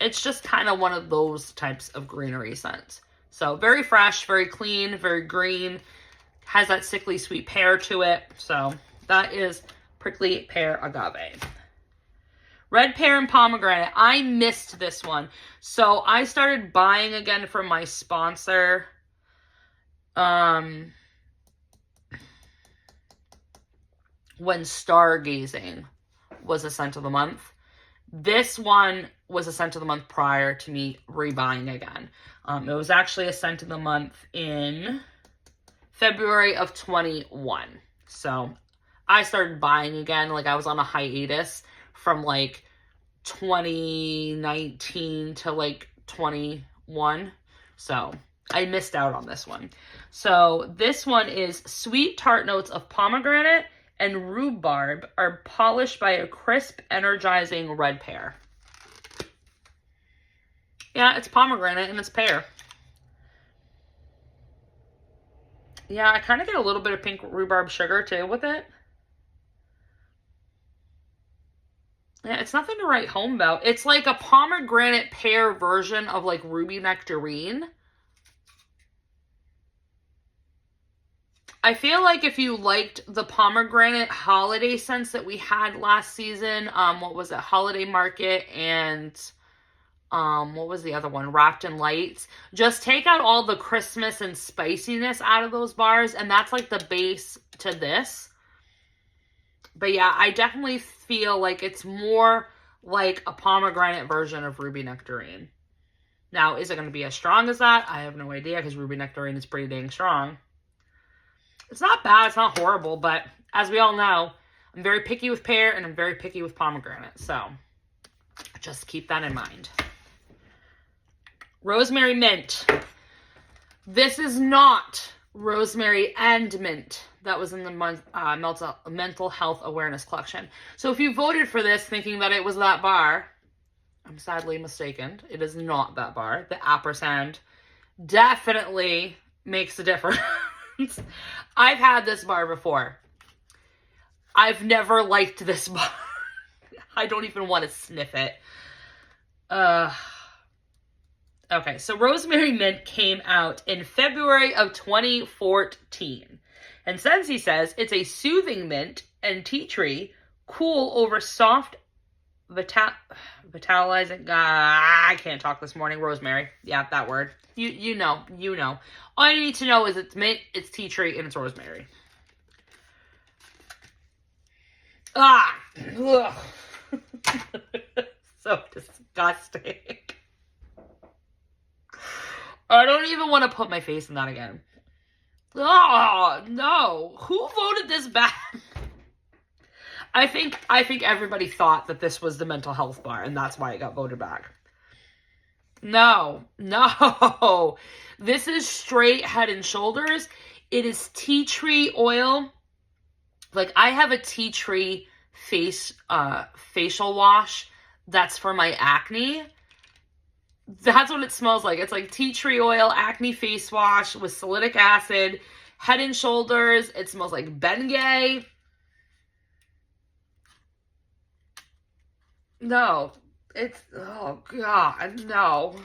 it's just kind of one of those types of greenery scents. So very fresh, very clean, very green, has that sickly sweet pear to it. So that is prickly pear agave. Red pear and pomegranate. I missed this one. So I started buying again from my sponsor. When Stargazing was a scent of the month. This one was a scent of the month prior to me rebuying again. It was actually a scent of the month in February of 21. So I started buying again. Like I was on a hiatus from like 2019 to like 21. So I missed out on this one. So this one is sweet tart notes of pomegranate and rhubarb are polished by a crisp, energizing red pear. Yeah, it's pomegranate and it's pear. Yeah, I kind of get a little bit of pink rhubarb sugar too with it. Yeah, it's nothing to write home about. It's like a pomegranate pear version of like Ruby Nectarine. I feel like if you liked the pomegranate holiday scents that we had last season, what was it? Holiday Market and what was the other one? Wrapped in Lights. Just take out all the Christmas and spiciness out of those bars, and that's like the base to this. But yeah, I definitely feel like it's more like a pomegranate version of Ruby Nectarine. Now, is it going to be as strong as that? I have no idea because Ruby Nectarine is pretty dang strong. It's not bad, it's not horrible, but as we all know, I'm very picky with pear and I'm very picky with pomegranate, so just keep that in mind. Rosemary Mint. This is not rosemary and mint. that was in the mental health awareness collection. So if you voted for this thinking that it was that bar, I'm sadly mistaken. It is not that bar. The ampersand definitely makes a difference. I've had this bar before. I've never liked this bar. I don't even want to sniff it. Okay, so Rosemary Mint came out in February of 2014. And Scentsy says it's a soothing mint and tea tree, cool over soft, vitalizing. I can't talk this morning. Rosemary. Yeah, that word. You know. All you need to know is it's mint, it's tea tree, and it's rosemary. Ugh. So disgusting. I don't even want to put my face in that again. Oh, no. Who voted this back? I think everybody thought that this was the mental health bar, and that's why it got voted back. No. This is straight Head and Shoulders. It is tea tree oil. Like, I have a tea tree facial wash that's for my acne. That's what it smells like. It's like tea tree oil, acne face wash with salicylic acid, Head and Shoulders. It smells like Bengay. No, it's, oh God, no.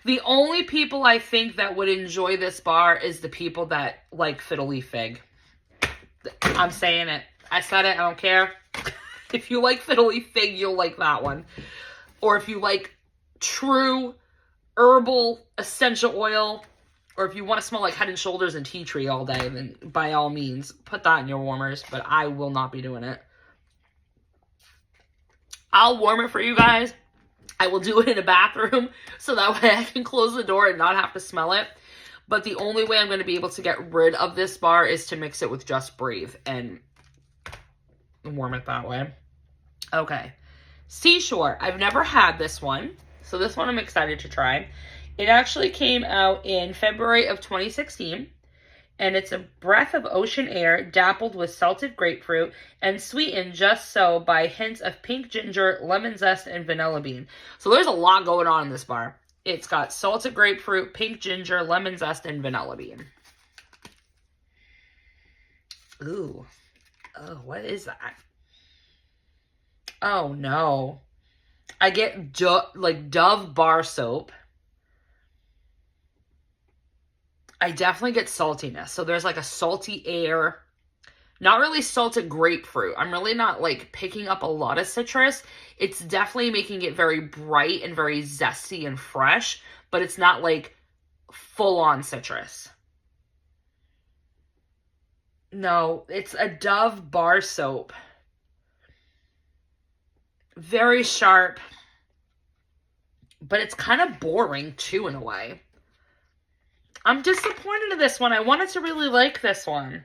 The only people I think that would enjoy this bar is the people that like Fiddly Fig. I'm saying it. I said it. I don't care. If you like Fiddly Fig, you'll like that one. Or if you like true herbal essential oil, or if you want to smell like Head and Shoulders and tea tree all day, then by all means, put that in your warmers. But I will not be doing it. I'll warm it for you guys. I will do it in a bathroom so that way I can close the door and not have to smell it. But the only way I'm going to be able to get rid of this bar is to mix it with Just Breathe and warm it that way. Okay. Seashore. I've never had this one, so this one I'm excited to try. It actually came out in February of 2016, and it's a breath of ocean air dappled with salted grapefruit and sweetened just so by hints of pink ginger, lemon zest, and vanilla bean. So there's a lot going on in this bar. It's got salted grapefruit, pink ginger, lemon zest, and vanilla bean. Ooh. Oh, what is that? Oh, no. I get Dove bar soap. I definitely get saltiness. So there's like a salty air. Not really salted grapefruit. I'm really not like picking up a lot of citrus. It's definitely making it very bright and very zesty and fresh. But it's not like full-on citrus. No, it's a Dove bar soap. Very sharp, but it's kind of boring too in a way. I'm disappointed in this one. I wanted to really like this one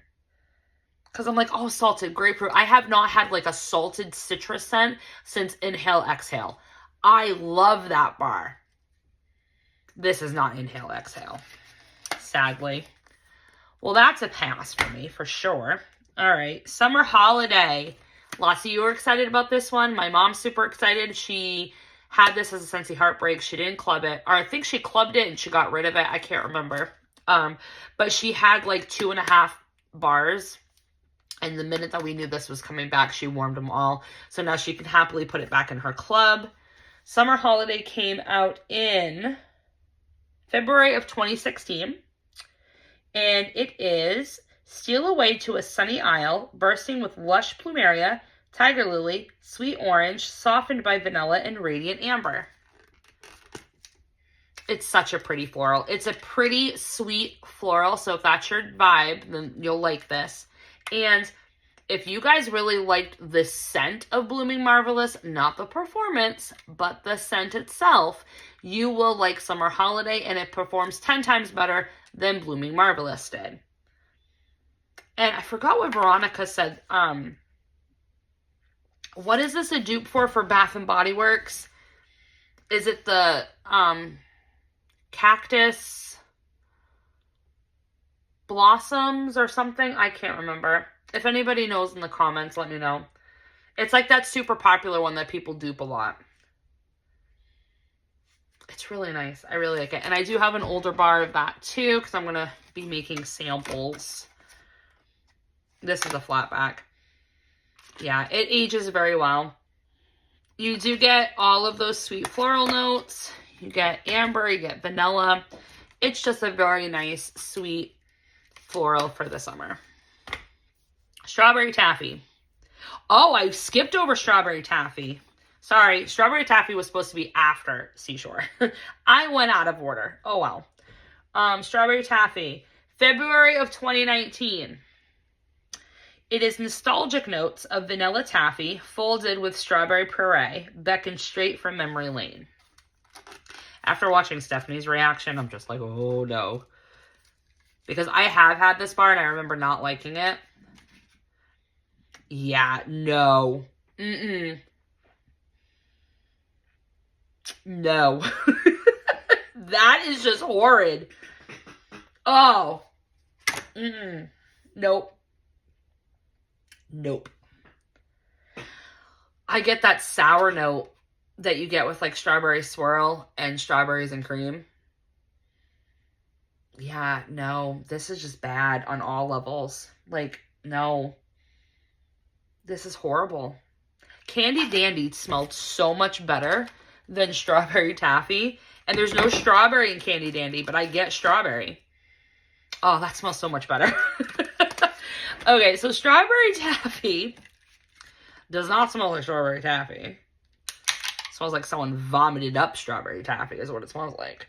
because I'm like, oh, salted grapefruit. I have not had like a salted citrus scent since Inhale Exhale. I love that bar. This is not Inhale Exhale, sadly. Well, that's a pass for me for sure. All right, Summer Holiday. Lots of you are excited about this one. My mom's super excited. She had this as a Scentsy Heartbreak. She didn't club it. Or I think she clubbed it and she got rid of it. I can't remember. But she had like 2.5 bars. And the minute that we knew this was coming back, she warmed them all. So now she can happily put it back in her club. Summer Holiday came out in February of 2016. And it is Steal Away to a Sunny Isle, bursting with lush plumeria, tiger lily, sweet orange, softened by vanilla, and radiant amber. It's such a pretty floral. It's a pretty sweet floral, so if that's your vibe, then you'll like this. And if you guys really liked the scent of Blooming Marvelous, not the performance, but the scent itself, you will like Summer Holiday, and it performs 10 times better than Blooming Marvelous did. And I forgot what Veronica said. What is this a dupe for Bath and Body Works? Is it the cactus? Blossoms or something. I can't remember. If anybody knows in the comments, let me know. It's like that super popular one that people dupe a lot. It's really nice. I really like it. And I do have an older bar of that too, because I'm going to be making samples. This is a flat back. Yeah, it ages very well. You do get all of those sweet floral notes. You get amber, you get vanilla. It's just a very nice, sweet floral for the summer. Strawberry taffy. Oh, I skipped over strawberry taffy. Sorry, strawberry taffy was supposed to be after Seashore. I went out of order. Oh, well. Strawberry taffy. February of 2019. It is nostalgic notes of vanilla taffy folded with strawberry puree beckoned straight from memory lane. After watching Stephanie's reaction, I'm just like, oh no. Because I have had this bar and I remember not liking it. Yeah, no. No. That is just horrid. Oh. Nope. Nope. I get that sour note that you get with like strawberry swirl and strawberries and cream. Yeah, no. This is just bad on all levels. Like, no. This is horrible. Candy Dandy smelled so much better than strawberry taffy. And there's no strawberry in Candy Dandy, but I get strawberry. Oh, that smells so much better. Okay, so strawberry taffy does not smell like strawberry taffy. It smells like someone vomited up strawberry taffy is what it smells like.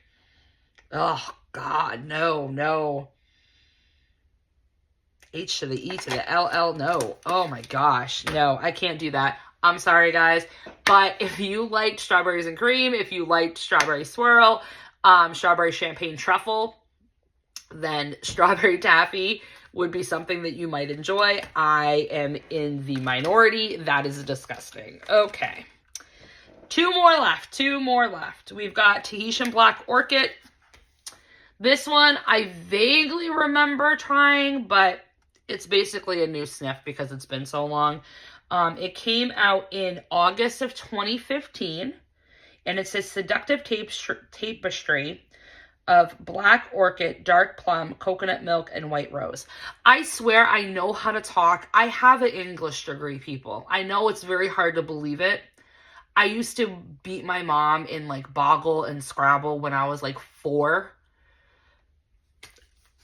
Oh, God, no, no. H to the E to the LL, no. Oh, my gosh, no, I can't do that. I'm sorry, guys. But if you liked strawberries and cream, if you liked strawberry swirl, strawberry champagne truffle, then strawberry taffy would be something that you might enjoy. I am in the minority. That is disgusting. Okay. Two more left. We've got Tahitian Black Orchid. This one I vaguely remember trying, but it's basically a new sniff because it's been so long. It came out in August of 2015, and it says seductive tapestry of black orchid, dark plum, coconut milk, and white rose. I swear I know how to talk. I have an English degree, people. I know it's very hard to believe it. I used to beat my mom in like Boggle and Scrabble when I was like 4.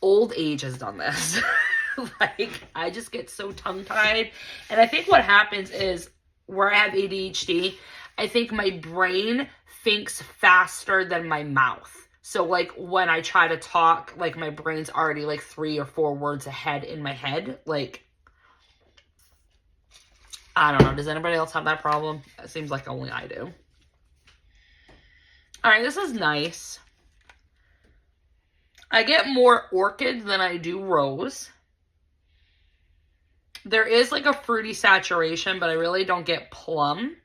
Old age has done this. Like, I just get so tongue-tied. And I think what happens is, where I have ADHD, I think my brain thinks faster than my mouth. So, like, when I try to talk, like, my brain's already, like, 3 or 4 words ahead in my head. Like, I don't know. Does anybody else have that problem? It seems like only I do. All right, this is nice. I get more orchid than I do rose. There is, like, a fruity saturation, but I really don't get plum.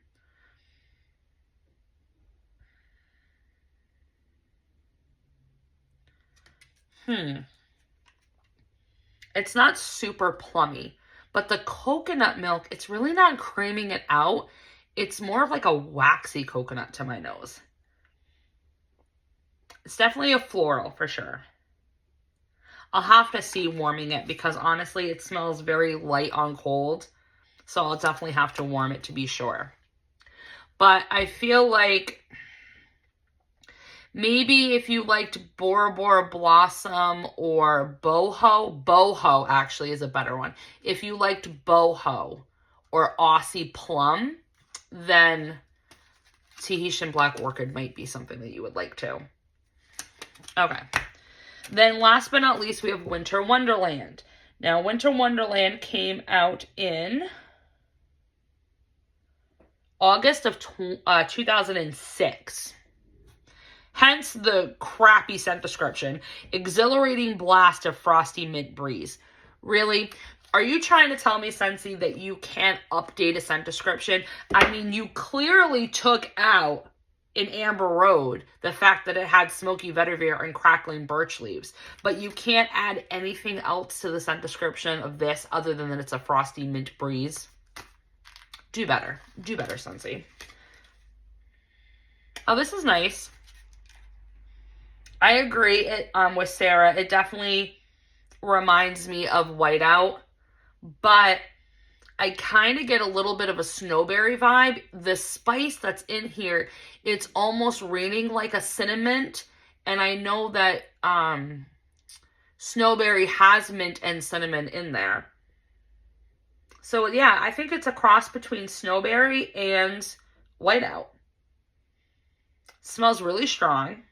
It's not super plummy, but the coconut milk, it's really not creaming it out. It's more of like a waxy coconut to my nose. It's definitely a floral for sure. I'll have to see warming it because honestly, it smells very light on cold. So I'll definitely have to warm it to be sure. But I feel like maybe if you liked Bora Bora Blossom or Boho actually is a better one. If you liked Boho or Aussie Plum, then Tahitian Black Orchid might be something that you would like too. Okay. Then last but not least, we have Winter Wonderland. Now, Winter Wonderland came out in August of 2006. Hence the crappy scent description. Exhilarating blast of frosty mint breeze. Really? Are you trying to tell me, Scentsy, that you can't update a scent description? I mean, you clearly took out in Amber Road, the fact that it had smoky vetiver and crackling birch leaves. But you can't add anything else to the scent description of this other than that it's a frosty mint breeze. Do better. Do better, Scentsy. Oh, this is nice. I agree with Sarah. It definitely reminds me of Whiteout, but I kind of get a little bit of a snowberry vibe. The spice that's in here, it's almost reading like a cinnamon, and I know that snowberry has mint and cinnamon in there. So yeah, I think it's a cross between snowberry and Whiteout. Smells really strong.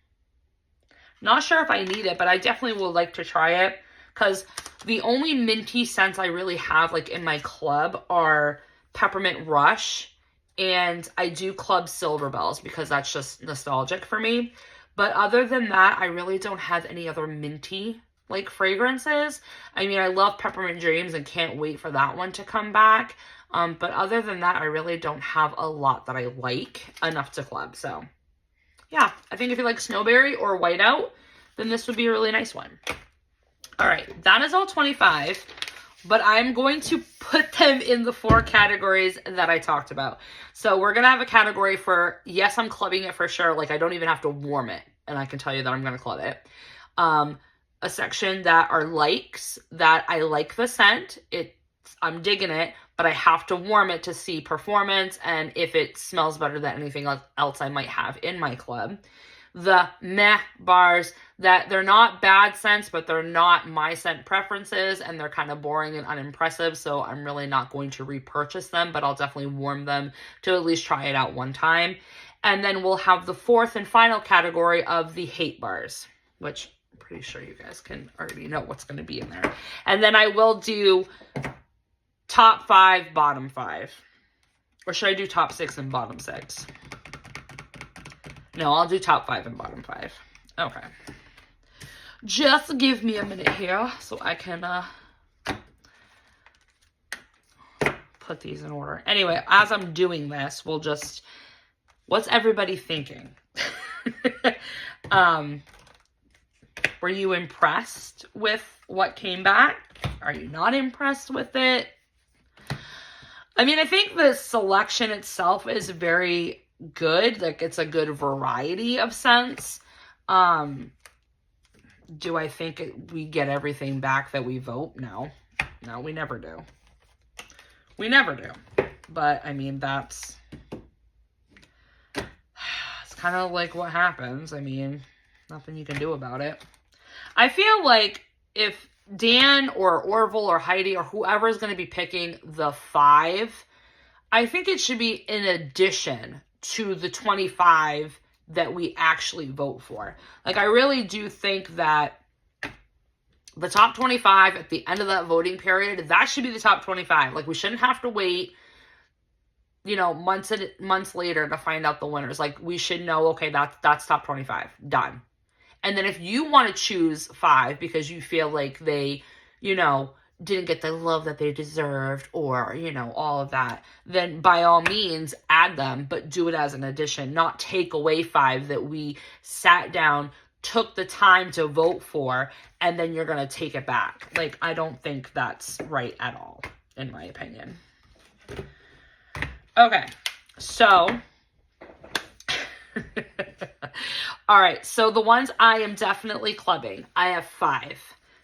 Not sure if I need it, but I definitely would like to try it, because the only minty scents I really have like in my club are Peppermint Rush, and I do Club Silver Bells because that's just nostalgic for me. But other than that, I really don't have any other minty like fragrances. I mean, I love Peppermint Dreams and can't wait for that one to come back. But other than that, I really don't have a lot that I like enough to club. So yeah, I think if you like snowberry or Whiteout, then this would be a really nice one. All right, that is all 25, but I'm going to put them in the 4 categories that I talked about. So we're going to have a category for, yes, I'm clubbing it for sure. Like, I don't even have to warm it, and I can tell you that I'm going to club it. A section that are likes, that I like the scent. I'm digging it, but I have to warm it to see performance and if it smells better than anything else I might have in my club. The meh bars, that they're not bad scents, but they're not my scent preferences, and they're kind of boring and unimpressive, so I'm really not going to repurchase them, but I'll definitely warm them to at least try it out one time. And then we'll have the 4th and final category of the hate bars, which I'm pretty sure you guys can already know what's going to be in there. And then I will do top 5, bottom 5. Or should I do top 6 and bottom 6? No, I'll do top 5 and bottom 5. Okay. Just give me a minute here so I can put these in order. Anyway, as I'm doing this, we'll just... What's everybody thinking? Were you impressed with what came back? Are you not impressed with it? I mean, I think the selection itself is very good. Like, it's a good variety of scents. Do I think we get everything back that we vote? No. No, we never do. We never do. But, I mean, it's kind of like what happens. I mean, nothing you can do about it. I feel like if Dan or Orville or Heidi or whoever is going to be picking the 5, I think it should be in addition to the 25 that we actually vote for. Like, I really do think that the top 25 at the end of that voting period, that should be the top 25. Like, we shouldn't have to wait, you know, months later to find out the winners. Like, we should know, okay, that's top 25. Done. And then if you want to choose 5 because you feel like they, you know, didn't get the love that they deserved, or, you know, all of that, then by all means add them, but do it as an addition, not take away 5 that we sat down, took the time to vote for, and then you're going to take it back. Like, I don't think that's right at all, in my opinion. Okay, so... all right, so the ones I am definitely clubbing, I have 5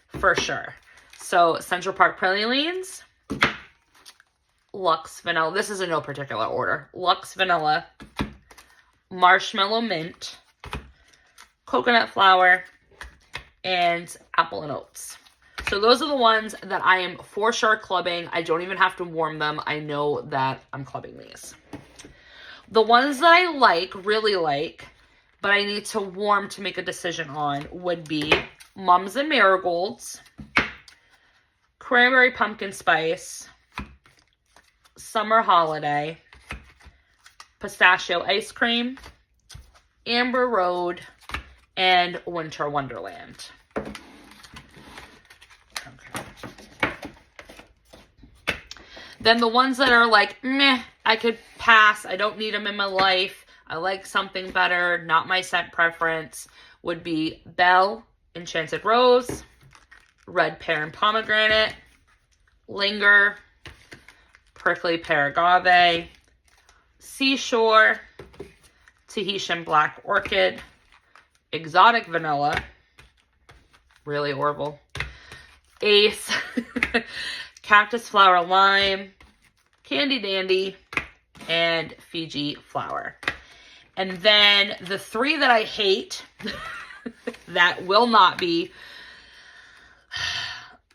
for sure. So Central Park Pralines, Luxe Vanilla. This is in no particular order. Luxe Vanilla, Marshmallow Mint, Coconut Flower, and Apple and Oats. So those are the ones that I am for sure clubbing. I don't even have to warm them. I know that I'm clubbing these. The ones that I like, really like, but I need to warm to make a decision on would be Mums and Marigolds, Cranberry Pumpkin Spice, Summer Holiday, Pistachio Ice Cream, Amber Road, and Winter Wonderland. Okay. Then the ones that are like, meh, I could pass, I don't need them in my life, I like something better, not my scent preference, would be Belle, Enchanted Rose, Red Pear and Pomegranate, Linger, Prickly Pear Agave, Seashore, Tahitian Black Orchid, Exotic Vanilla, really horrible, Ace, Cactus Flower Lime, Candy Dandy, and Fiji Flower. And then the three that I hate that will not be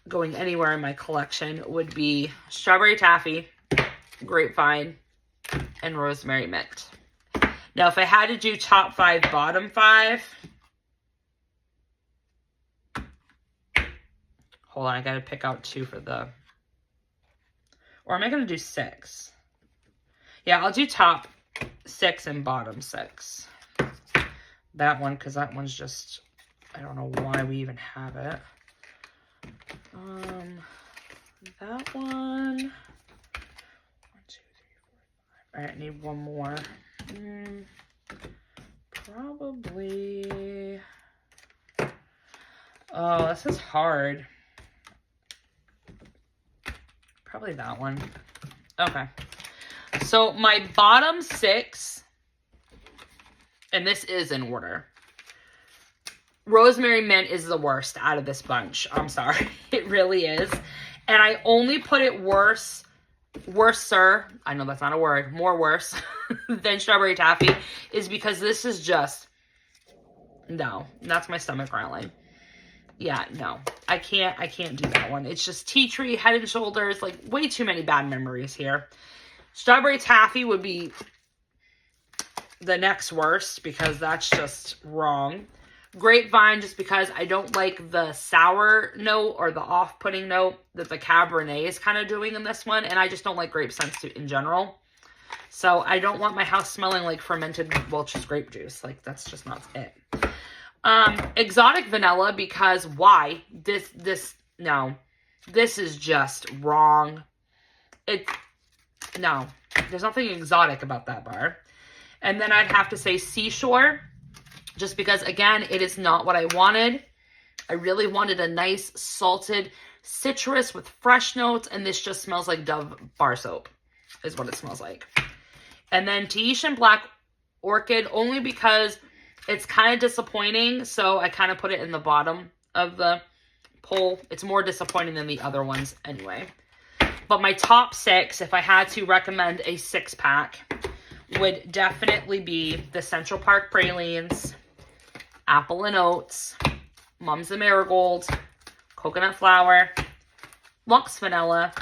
going anywhere in my collection would be Strawberry Taffy, Grapevine, and Rosemary Mint. Now, if I had to do top 5, bottom 5, hold on, I gotta pick out 2 for the, or am I gonna do 6? Yeah, I'll do top 6 and bottom 6. That one, because that one's just, I don't know why we even have it. That one. 1, 2, 3, 4, 5. All right, I need one more. Probably. Oh, this is hard. Probably that one. Okay. So my bottom 6, and this is in order. Rosemary Mint is the worst out of this bunch. I'm sorry. It really is. And I only put it worser, I know that's not a word, more worse than Strawberry Taffy, is because this is just, no, that's my stomach growling. Yeah, no, I can't do that one. It's just tea tree, Head and Shoulders, like way too many bad memories here. Strawberry Taffy would be the next worst because that's just wrong. Grapevine, just because I don't like the sour note or the off-putting note that the Cabernet is kind of doing in this one. And I just don't like grape scents in general. So I don't want my house smelling like fermented Welch's grape juice. Like, that's just not it. Exotic Vanilla, because why? No. This is just wrong. No. There's nothing exotic about that bar. And then I'd have to say Seashore. Just because, again, it is not what I wanted. I really wanted a nice salted citrus with fresh notes, and this just smells like Dove bar soap is what it smells like. And then Tahitian Black Orchid, only because it's kind of disappointing, so I kind of put it in the bottom of the poll. It's more disappointing than the other ones anyway. But my top 6, if I had to recommend a 6-pack, would definitely be the Central Park Pralines, Apple and Oats, Mums and Marigolds, Coconut Flower, Lux Vanilla,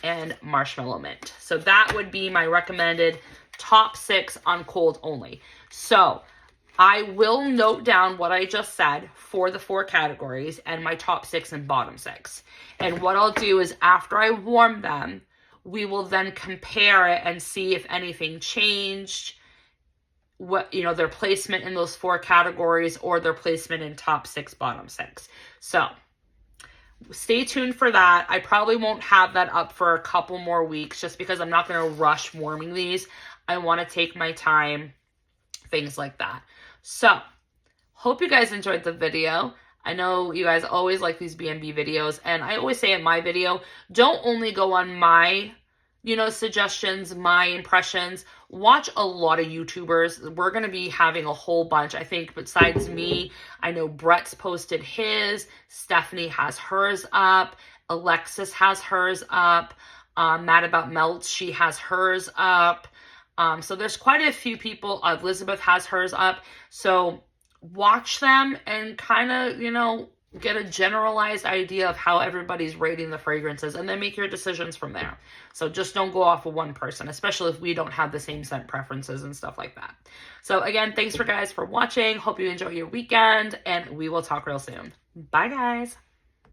and Marshmallow Mint. So that would be my recommended top 6 on cold only. So I will note down what I just said for the 4 categories and my top 6 and bottom 6. And what I'll do is after I warm them, we will then compare it and see if anything changed, what, you know, their placement in those 4 categories or their placement in top 6, bottom 6. So stay tuned for that. I probably won't have that up for a couple more weeks just because I'm not going to rush warming these. I want to take my time, things like that. So hope you guys enjoyed the video. I know you guys always like these B&B videos, and I always say in my video, don't only go on my, suggestions, my impressions. Watch a lot of YouTubers. We're going to be having a whole bunch. I think besides me, I know Brett's posted his, Stephanie has hers up, Alexis has hers up, Mad About Melts, she has hers up. So there's quite a few people. Elizabeth has hers up. So watch them and kind of, get a generalized idea of how everybody's rating the fragrances and then make your decisions from there. So just don't go off of one person, especially if we don't have the same scent preferences and stuff like that. So again, thanks for watching. Hope you enjoy your weekend and we will talk real soon. Bye guys.